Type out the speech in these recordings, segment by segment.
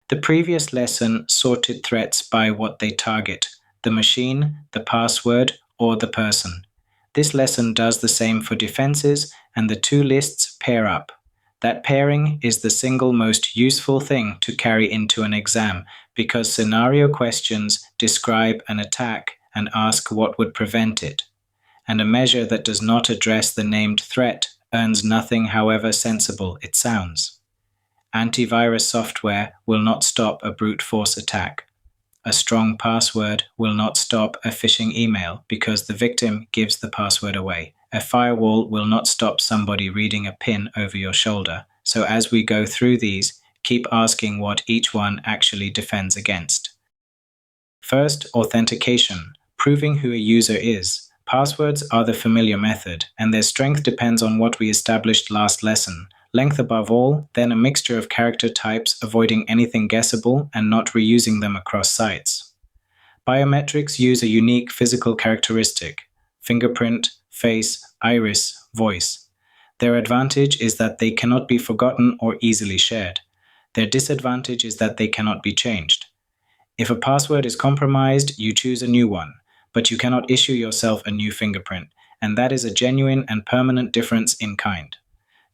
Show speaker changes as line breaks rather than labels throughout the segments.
The previous lesson sorted threats by what they target: the machine, the password, or the person. This lesson does the same for defenses, and the two lists pair up. That pairing is the single most useful thing to carry into an exam, because scenario questions describe an attack and ask what would prevent it. And a measure that does not address the named threat earns nothing, however sensible it sounds. Antivirus software will not stop a brute force attack. A strong password will not stop a phishing email because the victim gives the password away. A firewall will not stop somebody reading a pin over your shoulder. So as we go through these, keep asking what each one actually defends against. First, authentication, proving who a user is. Passwords are the familiar method, and their strength depends on what we established last lesson. Length above all, then a mixture of character types, avoiding anything guessable and not reusing them across sites. Biometrics use a unique physical characteristic: fingerprint, face, iris, voice. Their advantage is that they cannot be forgotten or easily shared. Their disadvantage is that they cannot be changed. If a password is compromised, you choose a new one, but you cannot issue yourself a new fingerprint, and that is a genuine and permanent difference in kind.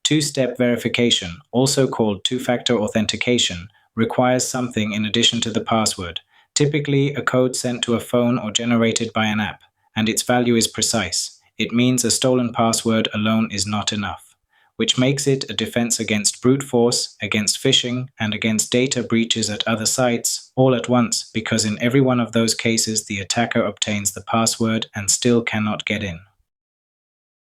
Two-step verification, also called two-factor authentication, requires something in addition to the password, typically a code sent to a phone or generated by an app, and its value is precise. It means a stolen password alone is not enough, which makes it a defense against brute force, against phishing, and against data breaches at other sites, all at once, because in every one of those cases the attacker obtains the password and still cannot get in.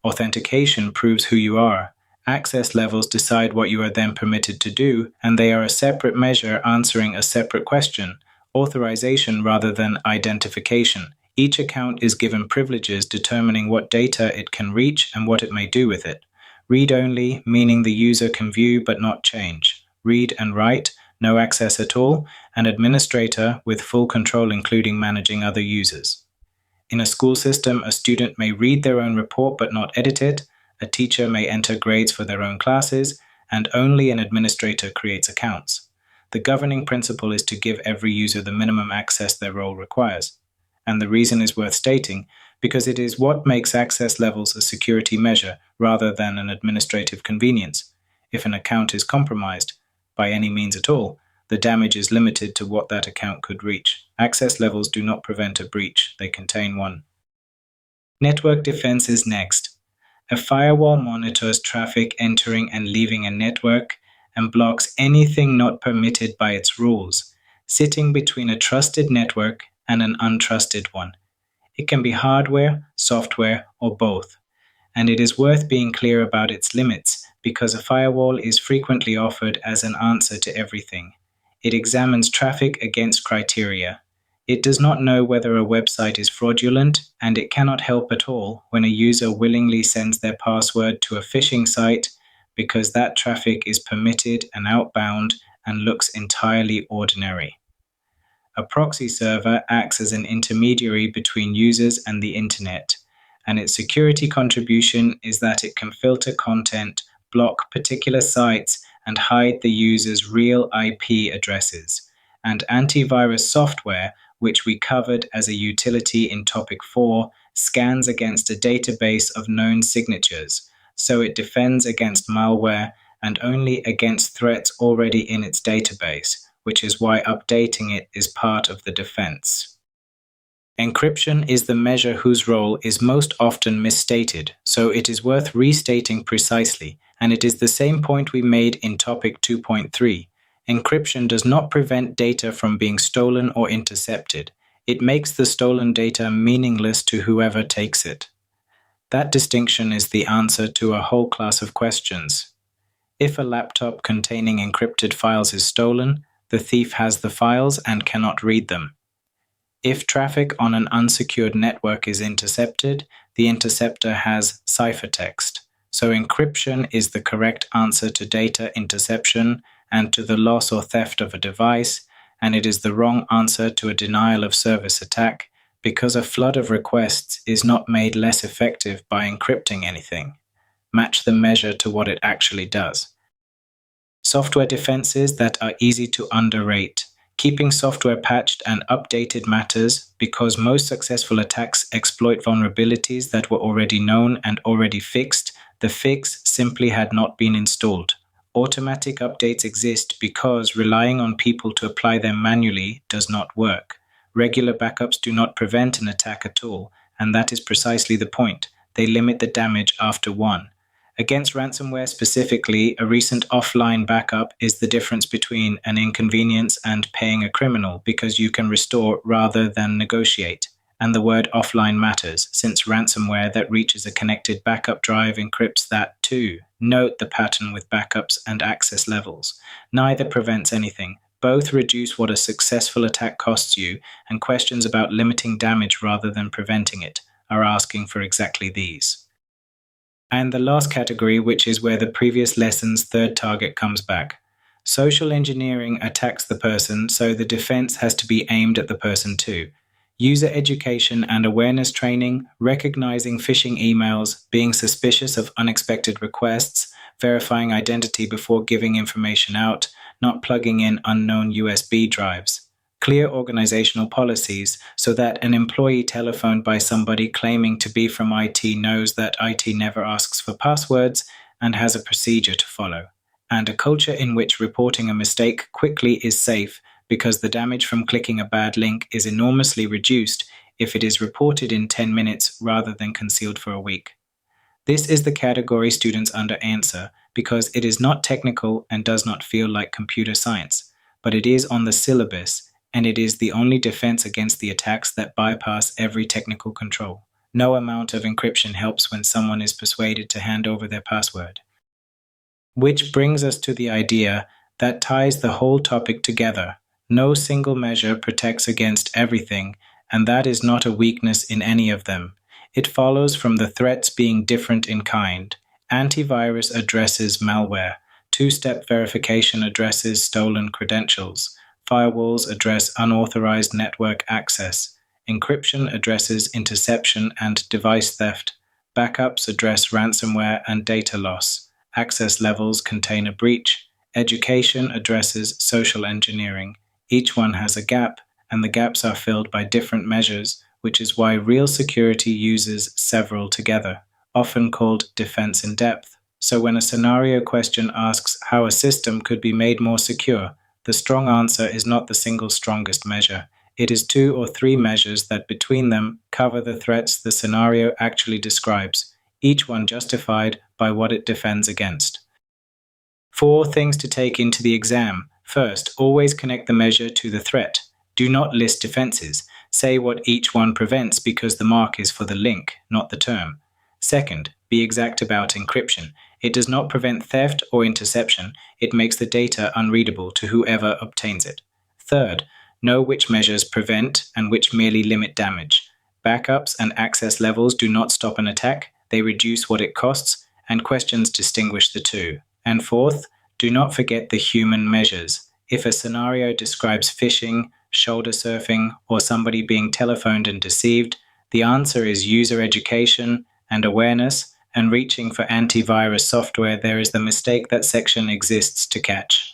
Authentication proves who you are. Access levels decide what you are then permitted to do, and they are a separate measure answering a separate question: authorization rather than identification. Each account is given privileges determining what data it can reach and what it may do with it. Read only, meaning the user can view but not change. Read and write, no access at all. An administrator with full control, including managing other users. In a school system, a student may read their own report but not edit it. A teacher may enter grades for their own classes, and only an administrator creates accounts. The governing principle is to give every user the minimum access their role requires. And the reason is worth stating, because it is what makes access levels a security measure rather than an administrative convenience. If an account is compromised, by any means at all, the damage is limited to what that account could reach. Access levels do not prevent a breach, they contain one. Network defense is next. A firewall monitors traffic entering and leaving a network and blocks anything not permitted by its rules, sitting between a trusted network and an untrusted one. It can be hardware, software, or both, and it is worth being clear about its limits because a firewall is frequently offered as an answer to everything. It examines traffic against criteria. It does not know whether a website is fraudulent, and it cannot help at all when a user willingly sends their password to a phishing site because that traffic is permitted and outbound and looks entirely ordinary. A proxy server acts as an intermediary between users and the internet, and its security contribution is that it can filter content, block particular sites, and hide the user's real IP addresses. And antivirus software, which we covered as a utility in Topic 4, scans against a database of known signatures, so it defends against malware and only against threats already in its database, which is why updating it is part of the defense. Encryption is the measure whose role is most often misstated, so it is worth restating precisely, and it is the same point we made in Topic 2.3. Encryption does not prevent data from being stolen or intercepted. It makes the stolen data meaningless to whoever takes it. That distinction is the answer to a whole class of questions. If a laptop containing encrypted files is stolen, the thief has the files and cannot read them. If traffic on an unsecured network is intercepted, the interceptor has ciphertext. So encryption is the correct answer to data interception and to the loss or theft of a device, and it is the wrong answer to a denial of service attack because a flood of requests is not made less effective by encrypting anything. Match the measure to what it actually does. Software defenses that are easy to underrate. Keeping software patched and updated matters because most successful attacks exploit vulnerabilities that were already known and already fixed. The fix simply had not been installed. Automatic updates exist because relying on people to apply them manually does not work. Regular backups do not prevent an attack at all, and that is precisely the point. They limit the damage after one. Against ransomware specifically, a recent offline backup is the difference between an inconvenience and paying a criminal because you can restore rather than negotiate. And the word offline matters, since ransomware that reaches a connected backup drive encrypts that too. Note the pattern with backups and access levels. Neither prevents anything. Both reduce what a successful attack costs you, and questions about limiting damage rather than preventing it are asking for exactly these. And the last category, which is where the previous lesson's third target comes back. Social engineering attacks the person, so the defense has to be aimed at the person too. User education and awareness training, recognizing phishing emails, being suspicious of unexpected requests, verifying identity before giving information out, not plugging in unknown USB drives. Clear organizational policies so that an employee telephoned by somebody claiming to be from IT knows that IT never asks for passwords and has a procedure to follow. And a culture in which reporting a mistake quickly is safe because the damage from clicking a bad link is enormously reduced if it is reported in 10 minutes rather than concealed for a week. This is the category students under answer because it is not technical and does not feel like computer science, but it is on the syllabus. And it is the only defense against the attacks that bypass every technical control. No amount of encryption helps when someone is persuaded to hand over their password. Which brings us to the idea that ties the whole topic together. No single measure protects against everything, and that is not a weakness in any of them. It follows from the threats being different in kind. Antivirus addresses malware. Two-step verification addresses stolen credentials. Firewalls address unauthorized network access. Encryption addresses interception and device theft. Backups address ransomware and data loss. Access levels contain a breach. Education addresses social engineering. Each one has a gap, and the gaps are filled by different measures, which is why real security uses several together, often called defense in depth. So when a scenario question asks how a system could be made more secure, the strong answer is not the single strongest measure. It is 2 or 3 measures that between them cover the threats the scenario actually describes, each one justified by what it defends against. 4 things to take into the exam. First, always connect the measure to the threat. Do not list defenses. Say what each one prevents because the mark is for the link, not the term. Second, be exact about encryption. It does not prevent theft or interception. It makes the data unreadable to whoever obtains it. Third, know which measures prevent and which merely limit damage. Backups and access levels do not stop an attack. They reduce what it costs, and questions distinguish the two. And fourth, do not forget the human measures. If a scenario describes phishing, shoulder surfing, or somebody being telephoned and deceived, the answer is user education and awareness, and reaching for antivirus software. There is the mistake that section exists to catch.